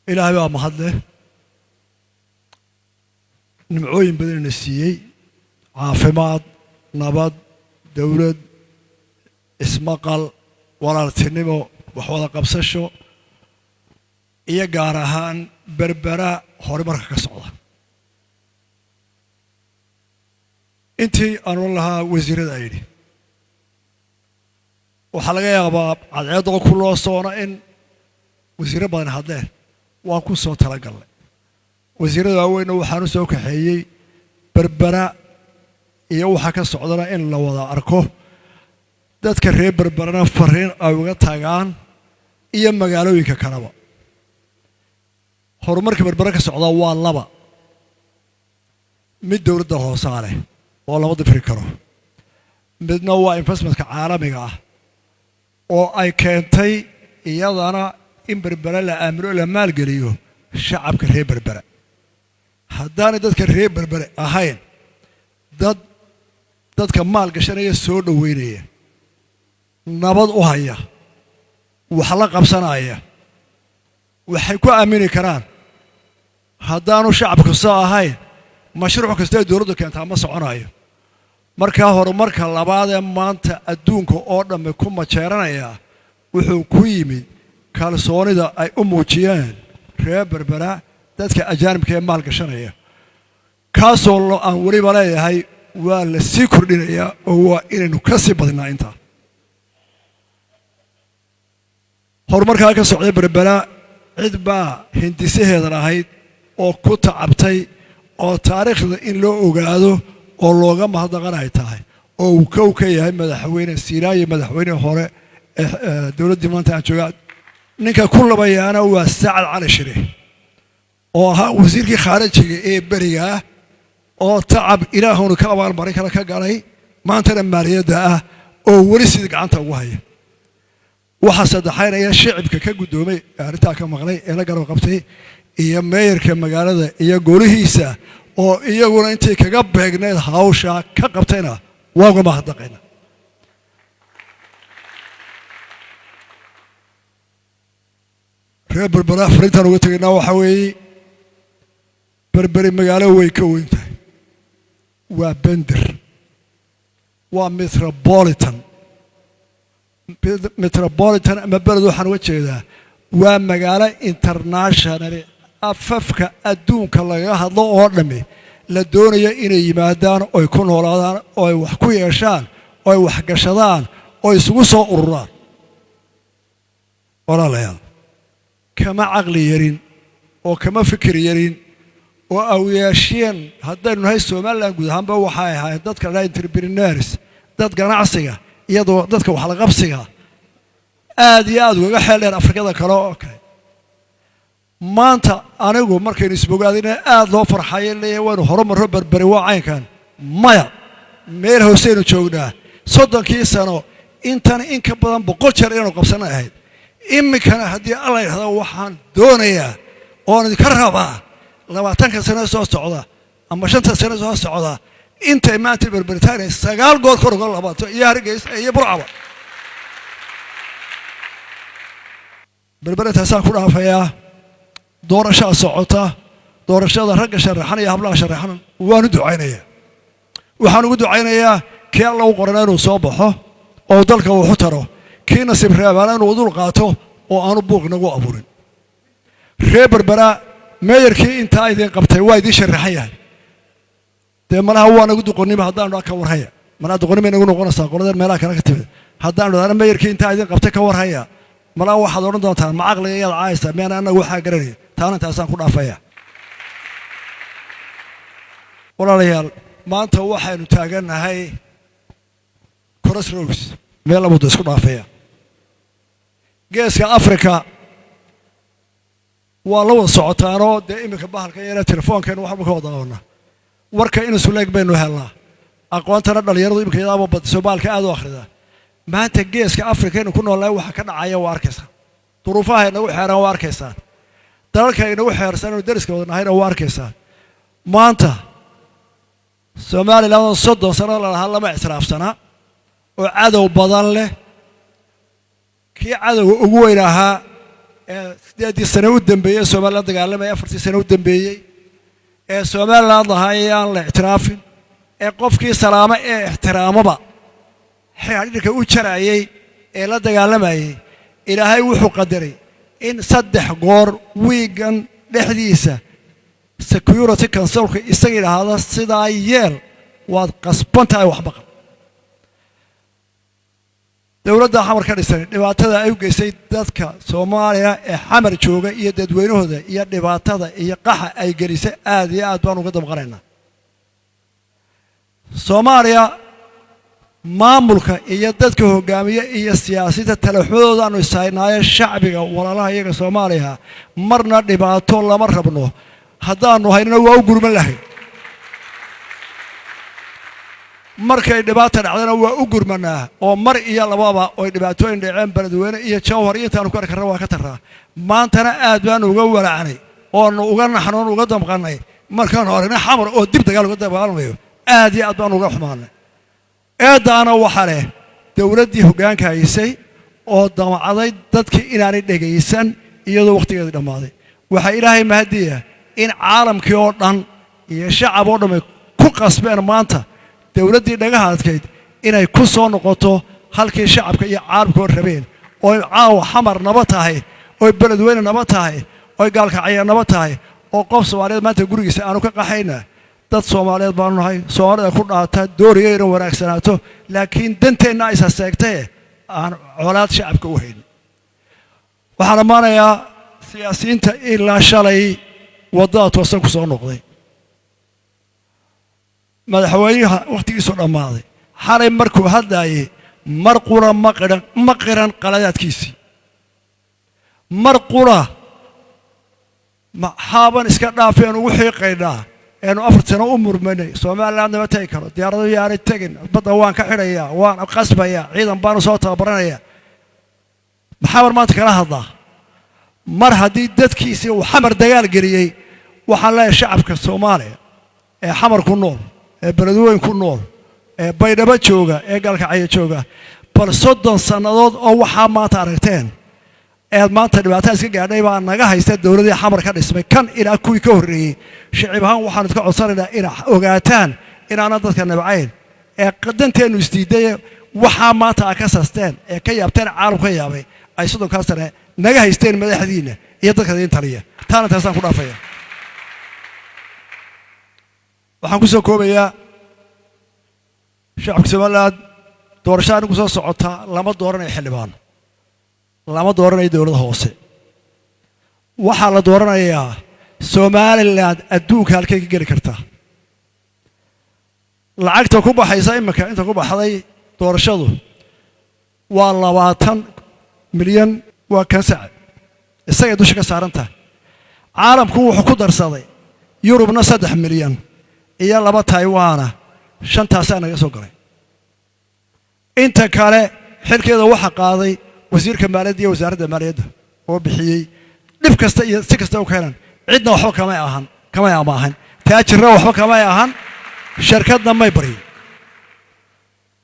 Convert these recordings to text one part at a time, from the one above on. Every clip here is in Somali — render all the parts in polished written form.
إلهي بقى محله نمعوين بدن السيئي عافمات نبض دولد اسمقل ولا تنمو وحوض قبسشو إيا قارهان بربرا هوري مركا كسعودة انتي أنو لها وزير دايري وحلقة يا غباب عدعيدو كله صونا إن وزير بدن هادله وأكو صوت تلقل وزير داوين وحانو سوك حيي بربرا إيا وحكا سعودنا إن لو وضع أركو dadka reer barbarana fariin ay uga tagaan iyo magaalooyinka kaleba horumarka barbara ka socda waa laba mid dawladda hoose leh oo laba difri karo midna waa investmentka caalamiga ah oo ay keentay iyadana in barbara la aamino la maalgeliyo shacabka reer barbara haddaanay dadka reer barbara ahayn dadka maalgashanaya soo dhaweynaya nabad u haya wax la qabsanaya waxay ku aamini karaan haddaanu shacabku soo ahayn mashruuc kasta dawladdu keenta ma soconayo markaa horumarka labaad ee maanta adduunka oo dhammi ku majeeranaya wuxuu ku yimid kalsoonida ay u muujiyeen reer berbera dadka ajaanibka ee maalgashanaya kaasoo aan weliba leeyahay waa la sii kordhinayaa oo waa inaynu ka sii badinaa intaa horumarkaa ka socday berbera cid baa hindisaheedan ahayd oo ku tacabtay oo taariikhda in loo ogaado oo looga mahadnaqan ay tahay oo uu kow ka yahay madaxweyne siiraaye madaxweyne hore ee dowladdii maanta aan joogaa ninka ku labayaana waa sacad cali shire oo ahaa wasiirkii khaarijiga ee beriga ah oo tacab ilaahuna ka abaalmarin kale ka galay maantana maaliyadda ah oo weli sidii gacanta ugu haya waxaa saddexaynaya shicibka ka guddoomay arrintaa ka maqlay ee la garab qabtay iyo meeyarka magaalada iyo golihiisa oo iyaguna intay kaga beegneed hawsha ka qabtayna waa uga mahadnaqayna reer berbera fariintaan uga tegaynaa waxaa weeye berberi magaalo way ka weyn tahay waa bender waa metropolitan ama beled waxaan uga jeedaa waa magaalo international afafka adduunka lagaga hadlo oo dhammi la doonaya inay yimaadaan oy ku noolaadaan oo ay wax ku yeeshaan oo ay wax gashadaan oo isugu soo ururaan walaalayaal kama caqli yarin oo kama fikir yarin oo awyaasheen haddaynu nahay somaliland guud ahaanba waxay ahayd dadka la entrepreneurs dad ganacsiga iyadoo dadka wax la qabsiga aad iyo aad uga xeel dheer afrikada kale oo kale maanta anigu markaynu isbogaadina aad loo farxayo leeyahay waanu horumaro berberi waa caynkan maya meel hooseynu joognaa 30 sano intan in ka badan 100 jeer inuu qabsan ahayd iminkana haddii alla yidhahdo waxaan doonayaa oon idinka rabaa 20 sano soo socda ama 5 sano soo socda intay maanta berberitaan 9 goor kor uga labato iyo Hargeysa iyo Burcaba berbera taasaan ku dhaafayaa doorashada socota doorashada ragga sharaxan iyo hablaha sharaxan waan u ducaynayaa waxaan ugu ducaynayaa kii alla u qorana inuu soo baxo oo dalka uu xutaro kii nasiib reebana inuu dul qaato oo aanu buuq nagu abuurin reer berbera meeyarkii intaa idin qabtay waa idin sharaxan yahay dee malaha waa nagu duqonnimo haddaanu ka warhaya malaha duqonnimo inagu noqonaysaa qoladan meelaha kale ka timid haddaanu dhahna meeyarkii intaa idin qabtay ka warhaya malaha waxaad odhan doontaan ma caqliga iyaad caayaysaa miyaan annagu waxaa garanaya taana intaasaan ku dhaafaya walaalayaal maanta waxaynu taagannahay crossroads meel labuda isku dhaafaya geeska africa waa la wada socotaanoo dee iminka bahalka yara telefoonkeenu waxba ka wada qabana warka in isuleeg baynu helnaa aqoontana dhalinyaradu iminka yadaaba badiso baalka aad u akhrida maanta geeska africa inuu ku noolnahay waxa ka dhacaya waa arkaysaa duruufaha inagu xeeran waa arkaysaa dalalka inagu xeersan inuu dariska wada nahayna waa arkaysaa maanta somaliland 30 sano lahaa lama ictiraafsana oo cadow badan leh kii cadowga ugu weyn ahaa sideedii sano u dambeeyey Soomaaliland dagaalamay 4 sano u dambeeyey Soomaaliland lahaayeen la ictiraafin qofkii salaamo ixtiraamaba xiriirka u jarayay la dagaalamayay ilaahay wuxuu qadaray in 3 goor wiigan dhexdiisa security councilka isaga yiraahdo sidaa yeel waad qasbantahay wax baqan dawladda xamar ka dhisan dhibaatada ay u geysay dadka Soomaaliya xamar jooga iyo dadweynahooda iyo dhibaatada iyo qaxa ay gelisay aad iyo aad baan uga damqanaynaa Soomaaliya maamulka iyo dadka hogaamiye iyo siyaasadda talaxooda aanu isaynaayo shacbiga walaalaha iyaga Soomaaliya marna dhibaato lama rabno haddaanu haynana waa u gurman lahayn markay dhibaato dhacdana waa u gurmanaa oo mar iyo lababa oo dhibaatooyin dhaceen baladweyne iyo jawhar intaanu ka karraa waa ka taraa maantana aad baan uga walaacanay oo uga naxnoon uga damqanay markaan horena xamar oo dib dagaal uga dabaalmayo aad iyo aad baan uga xumaanay eedaana waxa leh dawladdii hoggaanka haysay oo damacday dadkii inaanay dhageysan iyadoo waqtigeedu dhamaaday waxa ilaahay mahadiya in caalamkii oo dhan iyo shacab oo dhan ku qasbeen maanta dawladdii dhagaha adkayd inay ku soo noqoto halkii shacabka iyo caalamku rabeen oo caawa xamar naba tahay oo baladweyne naba tahay oo gaalkacyo naba tahay oo qof Soomaaliyeed maanta gurigiisa aanu ka qaxayna dad Soomaaliyeed baan nahay Soomaalida ku dhaata dooriyayna wanaagsanaato laakiin danteena ay saseegtay aan colaad shacabka u hayn waxaan maanayaa siyaasiyiinta ilaa shalay wadada toosan ku soo noqday madaxweynaha waqtigiisu dhamaaday xalay markuu hadlaayay mar qura ma qiran qaladaadkiisii mar qura maxaaban iska dhaafeen ugu xiiqaynaa eenu 4 sano u murmanay Soomaaliland ma tahay karo diyaarado yaanay tagin badda waan ka xidhayaa waan qasbayaa ciidan baan soo tababaranayaa maxaa maanta kala hadlaa mar haddii dadkiisii uu xamar dagaal geliyay waxaan leeyahay shacabka Soomaaliya xamar ku nool baladweyne ku nool baydhabo jooga gaalkacyo jooga bal 30 sanadood oo waxa maanta aragteen maanta dhibaatada iska gaadhay baa naga haysta dawladda xamar ka dhismay kan ila kuwii ka horeeyay shacab ahaan waxaan idinka codsanaynaa in ogaataan inaana dadka nabcayn qadanteenu isdiiday waxa maanta ka saasteen ka yaabteen caalamka ka yaabay ay 30 sano naga haysteen madaxdiina iyo dadka idin taliya taana taasaan ku dhaafaya waxaan ku soo koobayaa shacabka Soomaaliland doorashada ku soo socota lama dooranay xildhibaan lama dooranay dawladda hoose waxa la dooranayaa Soomaaliland adduunka halkay ka gali kartaa lacagta ku baxaysa imika inta ku baxday doorashadu waa 20 milyan waa kan sacad isaga dusha ka saaranta caalamku wuxuu ku darsaday Yurubna 3 milyan iyo 2 Taiwan 5 naga soo galay inta kale xilkeeda waxa qaaday wasiirka maaliyadda iyo wasaaradda maaliyadda oo bixiyay dib kasta iyo si kasta u keenan cidna waxba kama amaahan taajirna waxba kama ahan shirkadna may bari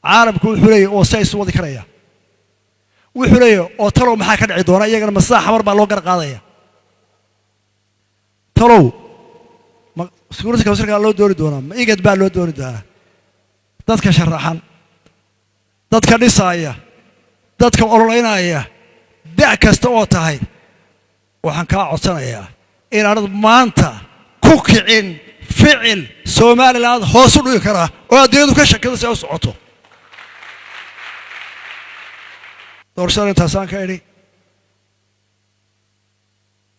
caalamku wuxuu leeyahay oo say soo wadi karaya wuxuu leeyahay oo talow maxaa ka dhici doona iyagana masaa xamar baa loo gar qaadaya talow security council loo doori doona ma igad baa loo doori doona dadka sharaxan dadka dhisaya dadka ololeynaya dac kasta oo tahay waxaan ka codsanayaa in aan maanta ku kicin ficil Soomaaliland hoos u dhigi kara oo adeedu ka shaqada si ay u socoto doorashada intaasaan ka idhi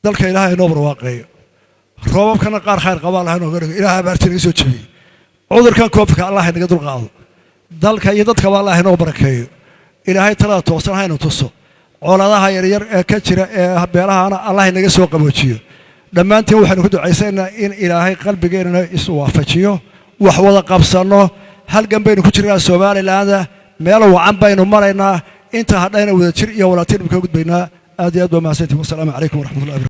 dalka ilaahay inoo barwaaqeeyo roobabkana qaar khayr qabaa lahayn oo gariga ilaahay abaartina soo jabiyey cudurkan koobka Allah inaga dulqaado dalka iyo dadka waa Allah inoo barakeeyo ilaahay talada toosan haynu tuso colaadaha yaryar ka jira beelahana Allah inaga soo qaboojiyo dhammaantiin waxaanu ku ducaysanaa in ilaahay qalbigeena isu waafajiyo wax wada qabsano halgan baynu ku jirnaa Soomaaliland meel wacan baynu maraynaa inta hadhayna wada jir iyo walaaltiin ka gudbaynaa aad iyo aad waa mahadsantihiin. Wassalaamu calaykum waraxmatullaahi.